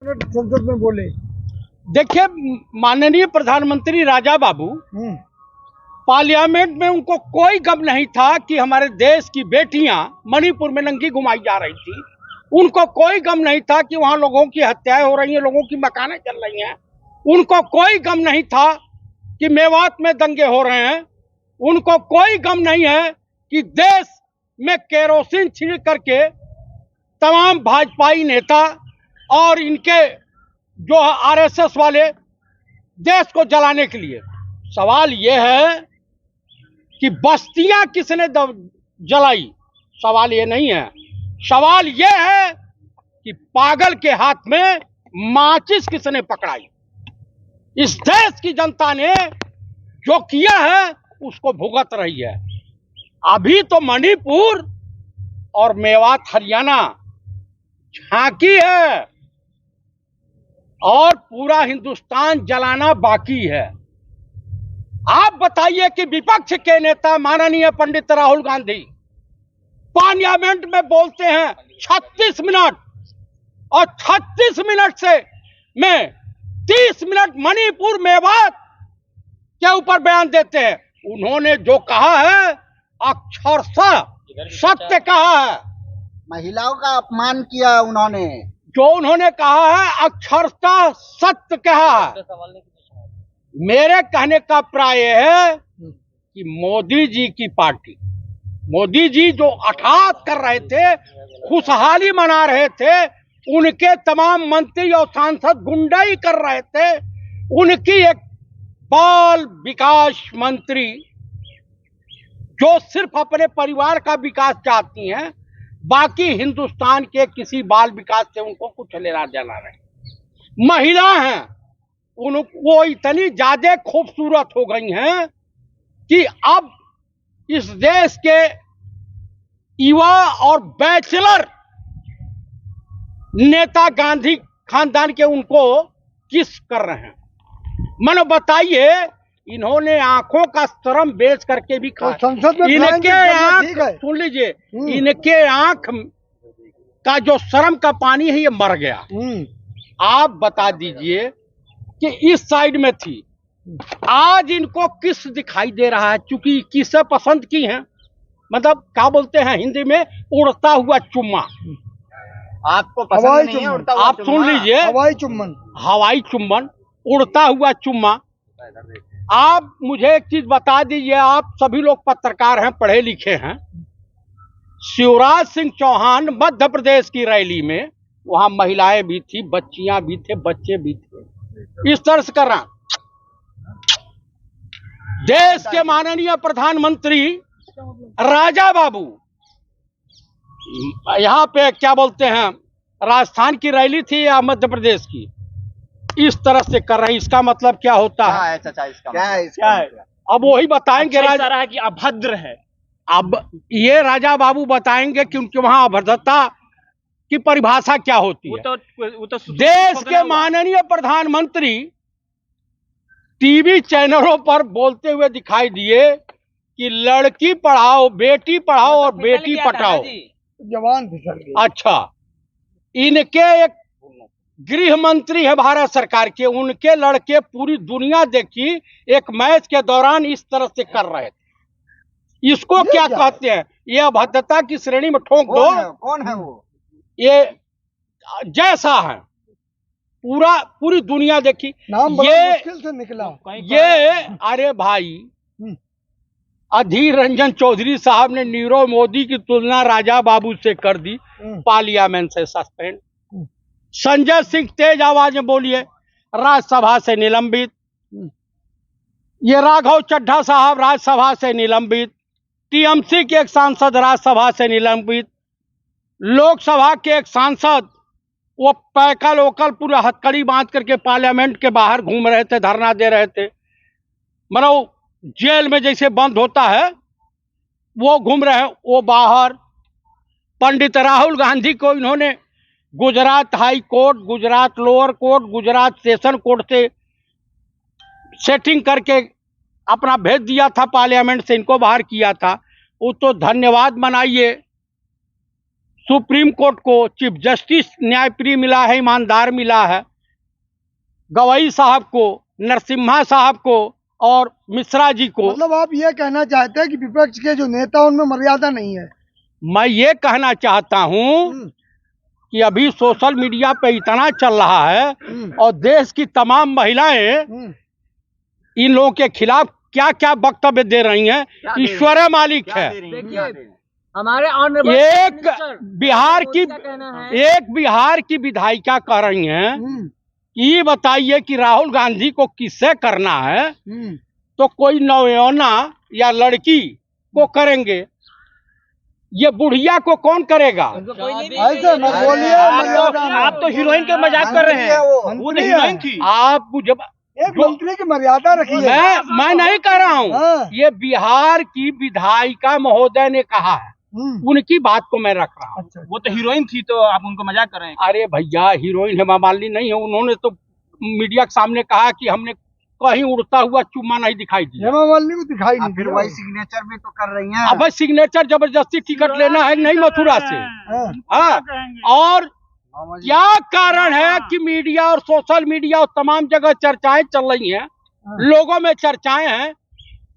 संसद में बोले। देखिए, माननीय प्रधानमंत्री राजा बाबू पार्लियामेंट में उनको कोई गम नहीं था कि हमारे देश की बेटियां मणिपुर में नंगी घुमाई जा रही थी। उनको कोई गम नहीं था कि वहां लोगों की हत्याएं हो रही हैं, लोगों की मकानें चल रही हैं। उनको कोई गम नहीं था कि मेवात में दंगे हो रहे हैं। उनको कोई गम नहीं है कि देश में केरोसिन छिड़क करके तमाम भाजपाई नेता और इनके जो आरएसएस वाले देश को जलाने के लिए। सवाल यह है कि बस्तियां किसने जलाई, सवाल ये नहीं है। सवाल यह है कि पागल के हाथ में माचिस किसने पकड़ाई। इस देश की जनता ने जो किया है उसको भुगत रही है। अभी तो मणिपुर और मेवात हरियाणा झांकी है और पूरा हिंदुस्तान जलाना बाकी है। आप बताइए कि विपक्ष के नेता माननीय पंडित राहुल गांधी पार्लियामेंट में बोलते हैं 36 मिनट और 36 मिनट से में 30 मिनट मणिपुर मेवात के ऊपर बयान देते हैं। उन्होंने जो कहा है अक्षरशः सत्य कहा है। महिलाओं का अपमान किया उन्होंने। जो उन्होंने कहा है अक्षरशः सत्य कहा है। मेरे कहने का प्राय है कि मोदी जी की पार्टी, मोदी जी जो अठात कर रहे थे, खुशहाली मना रहे थे, उनके तमाम मंत्री और सांसद गुंडाई कर रहे थे। उनकी एक बाल विकास मंत्री जो सिर्फ अपने परिवार का विकास चाहती हैं, बाकी हिंदुस्तान के किसी बाल विकास से उनको कुछ लेना देना नहीं। महिला हैं, वो इतनी ज्यादा खूबसूरत हो गई हैं कि अब इस देश के युवा और बैचलर नेता गांधी खानदान के उनको किस कर रहे हैं। मानो बताइए, इन्होंने आंखों का शर्म बेच करके भी कहा। संसद में इनके आंख, सुन लीजिए, इनके आंख का जो शर्म का पानी है ये मर गया। आप बता दीजिए कि इस साइड में थी, आज इनको किस दिखाई दे रहा है। चूंकि किसे पसंद की हैं, मतलब क्या बोलते हैं हिंदी में, उड़ता हुआ चुम्मा। आपको पसंद नहीं है उड़ता हुआ? आप सुन लीजिए, हवाई चुम्बन, हवाई चुम्बन, उड़ता हुआ चुम्मा। आप मुझे एक चीज बता दीजिए, आप सभी लोग पत्रकार हैं, पढ़े लिखे हैं। शिवराज सिंह चौहान मध्य प्रदेश की रैली में, वहां महिलाएं भी थी, बच्चियां भी थे, बच्चे भी थे, इस तरह से कर रहा। देश के माननीय प्रधानमंत्री राजा बाबू यहाँ पे क्या बोलते हैं, राजस्थान की रैली थी या मध्य प्रदेश की, इस तरह से कर रहे हैं। इसका मतलब क्या होता है? क्या है? अब वही बताएंगे राजा कि अभद्र है। अब ये राजा बाबू बताएंगे कि उनके वहां अभद्रता की परिभाषा क्या होती है। वो तो देश के माननीय प्रधानमंत्री टीवी चैनलों पर बोलते हुए दिखाई दिए कि लड़की पढ़ाओ, बेटी पढ़ाओ और बेटी पढ़ाओ। जवान फिसल गए। अच्छा, इनके एक गृह मंत्री है भारत सरकार के, उनके लड़के पूरी दुनिया देखी एक मैच के दौरान इस तरह से कर रहे थे। इसको क्या कहते हैं? ये अभद्रता की श्रेणी में ठोक दो। कौन है वो? ये जैसा है, पूरी दुनिया देखी। नाम बड़ा मुश्किल से निकला। ये अरे भाई, अधीर रंजन चौधरी साहब ने नीरव मोदी की तुलना राजा बाबू से कर दी, पार्लियामेंट से सस्पेंड। संजय सिंह तेज आवाज में बोलिए, राज्यसभा से निलंबित। ये राघव चड्ढा साहब राज्यसभा से निलंबित। टीएमसी के एक सांसद राज्यसभा से निलंबित। लोकसभा के एक सांसद, वो पैका लोकल पूरा हथकड़ी बांध करके पार्लियामेंट के बाहर घूम रहे थे, धरना दे रहे थे। मतलब जेल में जैसे बंद होता है वो घूम रहे हैं, वो बाहर। पंडित राहुल गांधी को इन्होंने Gujarat high court, Gujarat lower court, Gujarat session court से सेटिंग करके अपना भेज दिया था, पार्लियामेंट से इनको बाहर किया था। वो तो धन्यवाद मनाइए सुप्रीम कोर्ट को चीफ जस्टिस न्यायप्रिय मिला है, ईमानदार मिला है, गवई साहब को, नरसिम्हा साहब को और मिश्रा जी को। मतलब आप ये कहना चाहते हैं कि विपक्ष के जो नेता उनमें मर्यादा नहीं है? मैं ये कहना चाहता हूं कि अभी सोशल मीडिया पे इतना चल रहा है और देश की तमाम महिलाएं इन लोगों के खिलाफ क्या क्या वक्तव्य दे रही हैं, ईश्वर मालिक है। हमारे एक बिहार की विधायिका कह रही हैं कि ये बताइए कि राहुल गांधी को किससे करना है, तो कोई नौयौना या लड़की को करेंगे, ये बुढ़िया को कौन करेगा? ऐसे मत बोलिए। आप तो हीरोइन का मजाक कर रहे हैं, वो नहीं हीरोइन थी। आप मुझे एक मंत्री की मर्यादा रखिए। मैं नहीं कह रहा हूँ, ये बिहार की विधायिका महोदय ने कहा है, उनकी बात को मैं रख रहा हूँ। अच्छा, वो तो हीरोइन थी, तो आप उनको मजाक कर रहे हैं। अरे भैया, हीरोइन हेमा मालिनी नहीं है, उन्होंने तो मीडिया के सामने कहा कि हमने कहीं उड़ता हुआ चुम्मा नहीं दिखाई दिया। हेमा मालिनी को दिखाई नहीं, फिर वही सिग्नेचर भी तो कर रही हैं। अब सिग्नेचर जबरदस्ती टिकट लेना है नहीं मथुरा से। हाँ, और क्या कारण है कि मीडिया और सोशल मीडिया और तमाम जगह चर्चाएं चल रही हैं, लोगों में चर्चाएं हैं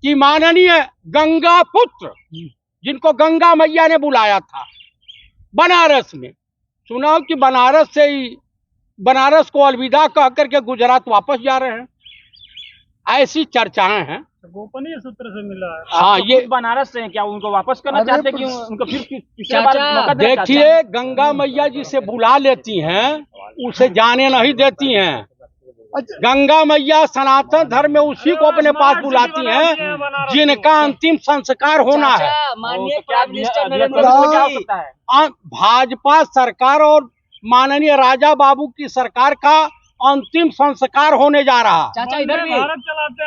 कि माननीय गंगा पुत्र, जिनको गंगा मैया ने बुलाया था बनारस में, सुना कि बनारस को अलविदा कह करके गुजरात वापस जा रहे हैं, ऐसी चर्चाएं हैं। गोपनीय सूत्र से मिला है। हाँ, ये बनारस से हैं क्या? उनको वापस करना चाहते हैं कि उनको फिर तीसरी बार मौका देना चाहते हैं? देखिए, गंगा मैया जी से बुला लेती हैं, उसे जाने नहीं देती हैं। गंगा मैया सनातन धर्म में उसी को अपने पास बुलाती हैं जिनका अंतिम संस्कार होना है। माननीय प्राइम मिनिस्टर नरेंद्र मोदी क्या हो सकता है? भाजपा सरकार और माननीय राजा बाबू की सरकार का अंतिम संस्कार होने जा रहा। चाचा इधर भी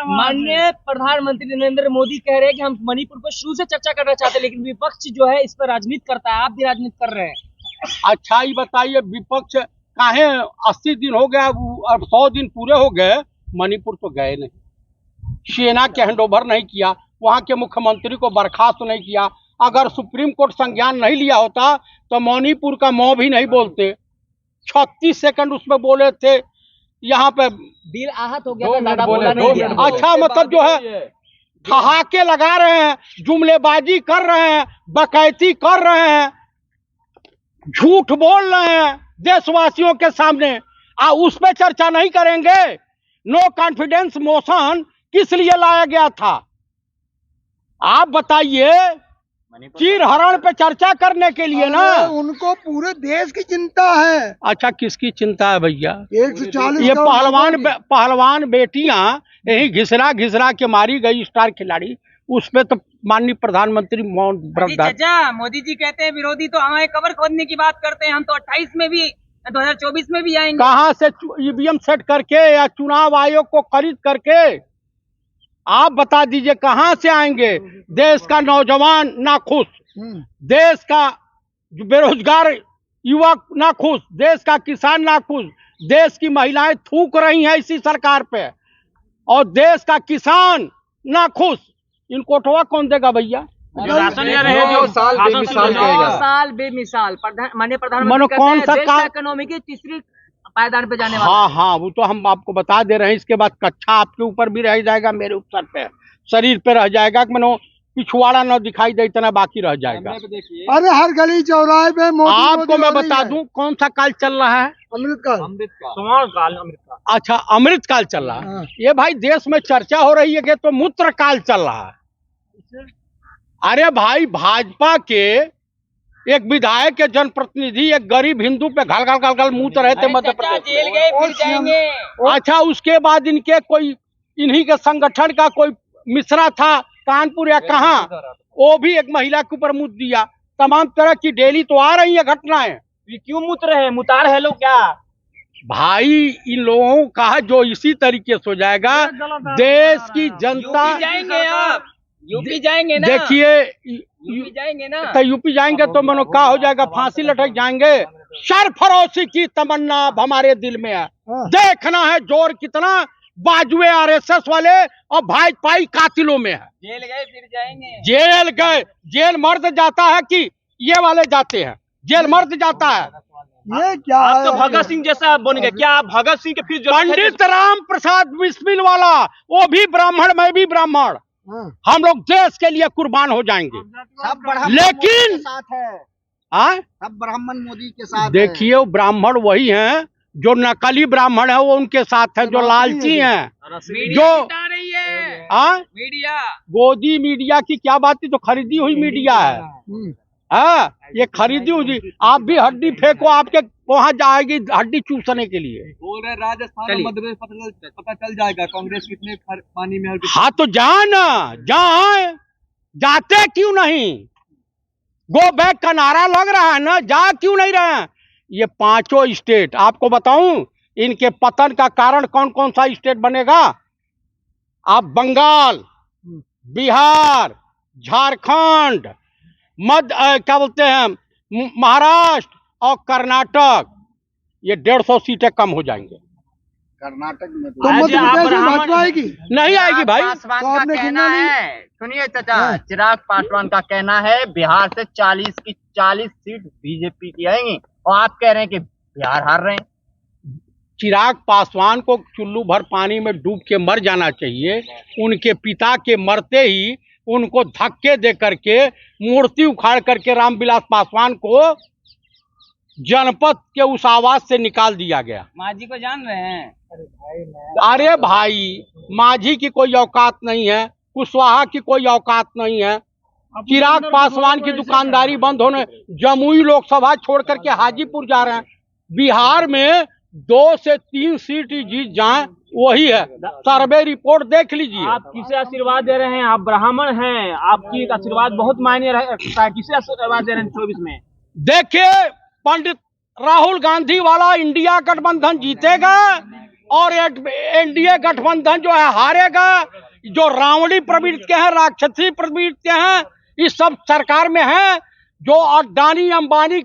माननीय प्रधानमंत्री नरेंद्र मोदी कह रहे हैं कि हम मणिपुर पर शुरू से चर्चा करना चाहते हैं, लेकिन विपक्ष जो है इस पर राजनीति करता है। आप भी राजनीति कर रहे हैं। अच्छा, ये बताइए, विपक्ष काहे 80 दिन हो गया, अब 100 दिन पूरे हो गए, मणिपुर तो गए नहीं, सेना के हैंडओवर नहीं किया, वहां के मुख्यमंत्री को बर्खास्त नहीं किया। अगर सुप्रीम कोर्ट संज्ञान नहीं लिया होता तो मणिपुर का मौ भी नहीं बोलते। 36 सेकंड उसमें बोले थे, यहाँ पे दिल आहत हो गया था, ज्यादा बोला नहीं गया। अच्छा, मतलब जो है ठहाके लगा रहे हैं, जुमलेबाजी कर रहे हैं, बकैती कर रहे हैं, झूठ बोल रहे हैं देशवासियों के सामने, उस पे चर्चा नहीं करेंगे। नो कॉन्फिडेंस मोशन किस लिए लाया गया था, आप बताइए? चीर हरण पे चर्चा करने के लिए ना। उनको पूरे देश की चिंता है। अच्छा, किसकी चिंता है भैया? 140 ये पहलवान बेटियां यही घिसरा के मारी गई, स्टार खिलाड़ी, उस पे तो माननीय प्रधानमंत्री मौन व्रत। चाचा, मोदी जी कहते हैं विरोधी तो हमारे कबर खोदने की बात करते हैं, हम तो 28 में भी 2024 में भी आएंगे। कहाँ से ईवीएम सेट करके या चुनाव आयोग को खरीद करके? आप बता दीजिए कहां से आएंगे? देश का नौजवान नाखुश, देश का बेरोजगार युवक नाखुश, देश का किसान नाखुश, देश की महिलाएं थूक रही हैं इसी सरकार पे, और देश का किसान नाखुश। इन कोटवा कौन देगा भैया? राशन ले रहे हैं, जो साल बेमिसाल माननीय प्रधानमंत्री कौन सा इकोनॉमी की तीसरी पायदान पे जाने वाला। हाँ, वो तो हम आपको बता दे रहे हैं। इसके बाद कच्चा आपके ऊपर भी रह जाएगा, मेरे ऊपर पे, शरीर पे रह जाएगा, मनो पिछवाड़ा न दिखाई दे, इतना बाकी रह जाएगा। अरे हर गली चौराहे पे आपको मैं बता दूं कौन सा काल चल रहा है? अमृतकाल। अच्छा, अमृतकाल चल रहा है। ये भाई देश में चर्चा हो रही है कि तो मूत्र काल चल रहा है। अरे भाई, भाजपा के एक विधायक के जनप्रतिनिधि एक गरीब हिंदू पे घल मूत रहे थे मध्य प्रदेश। जेल गए, फिर जाएंगे। अच्छा, उसके बाद इनके कोई इन्हीं के संगठन का कोई मिश्रा था कानपुर या कहाँ, वो भी एक महिला के ऊपर मुत दिया। तमाम तरह की डेली तो आ रही है घटनाएं। ये क्यों मुत रहे हैं? मुतार है लोग क्या? भाई, इन लोगों का जो इसी तरीके से हो जाएगा, देश की जनता। जाएंगे आप, यूपी जाएंगे ना? देखिए, यूपी जाएंगे ना? तो यूपी जाएंगे तो मनो क्या हो जाएगा? फांसी लटक जाएंगे। सरफरोशी की तमन्ना अब हमारे दिल में है। देखना है जोर कितना बाजुए आरएसएस वाले और भाजपाई कातिलों में है। जेल गए, फिर जाएंगे। जेल गए, जेल मर्द जाता है कि ये वाले जाते हैं? जेल मर्द जाता है। ये क्या आप तो है? भगत सिंह जैसा बनेंगे क्या? आप भगत सिंह के फिर जो पंडित राम प्रसाद बिस्मिल वाला, वो भी ब्राह्मण, मैं भी ब्राह्मण, हाँ। हम लोग देश के लिए कुर्बान हो जाएंगे। सब ब्राह्मण लेकिन- मोदी के साथ है, हाँ, सब ब्राह्मण मोदी के साथ है। देखिए वो ब्राह्मण वही हैं जो नकली ब्राह्मण है, वो उनके साथ है, जो लालची हैं, जो हाँ, मीडिया गोदी मीडिया की क्या बात है, जो खरीदी हुई मीडिया है। हम्म। हाँ, ये खरीदी हुई, आप भी हड्डी फेंको, आपके वहां जाएगी हड्डी चूसने के लिए। बोल रहे राजस्थान और मध्य प्रदेश पता चल जाएगा कांग्रेस कितने पानी में है और कितने- हाँ तो जा ना, जाए, जाते क्यों नहीं? गो बैक का नारा लग रहा है ना, जा क्यों नहीं रहे हैं? ये पांचों स्टेट आपको बताऊं, इनके पतन का कारण कौन कौन सा स्टेट बनेगा? आप बंगाल, बिहार, झारखंड, क्या बोलते हैं, महाराष्ट्र और कर्नाटक, ये 150 सीटें कम हो जाएंगे। कर्नाटक में तो आज मध्य आप प्रदेश में ब्राह्मण भाजपा आएगी? नहीं आएगी भाई। पासवान तो का आपने कहना सुना नहीं? है, सुनिए चाचा, हाँ। चिराग पासवान का कहना है बिहार से 40 की 40 सीट बीजेपी की आएंगी, और आप कह रहे हैं कि बिहार हार रहे हैं। चिराग पासवान को चुल्लू भर पानी में डूब के मर जाना चाहिए। उनके पिता के मरते ही उनको धक्के दे करके, मूर्ति उखाड़ करके रामविलास पासवान को जनपद के उस आवाज से निकाल दिया गया। मांझी को जान रहे हैं? अरे भाई, माझी की कोई औकात नहीं है, कुशवाहा की कोई औकात नहीं है। चिराग पासवान की दुकानदारी बंद होने, जमुई लोकसभा छोड़ करके हाजीपुर जा रहे हैं। बिहार में 2 से 3 सीट ही जीत जाएं, वही है। सर्वे रिपोर्ट देख लीजिए। आप किसे आशीर्वाद दे रहे हैं? आप ब्राह्मण हैं, आपकी आशीर्वाद बहुत मायने रखता है। किसे आशीर्वाद दे रहे हैं 24 में? देखिए, पंडित राहुल गांधी वाला इंडिया गठबंधन जीतेगा और एनडीए गठबंधन जो है हारेगा। जो रावणी प्रवृत्ति के हैं, राक्षसी प्रवृत्ति के हैं, इस सब सरकार में है। जो अडानी अंबानी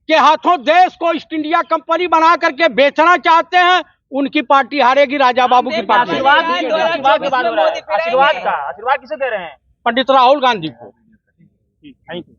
के हाथों देश को ईस्ट इंडिया कंपनी बना करके बेचना चाहते हैं, उनकी पार्टी हारेगी, राजा बाबू की पार्टी। आशीर्वाद की बात हो रहा है। आशीर्वाद किसे दे रहे हैं? पंडित राहुल गांधी को। Thank you.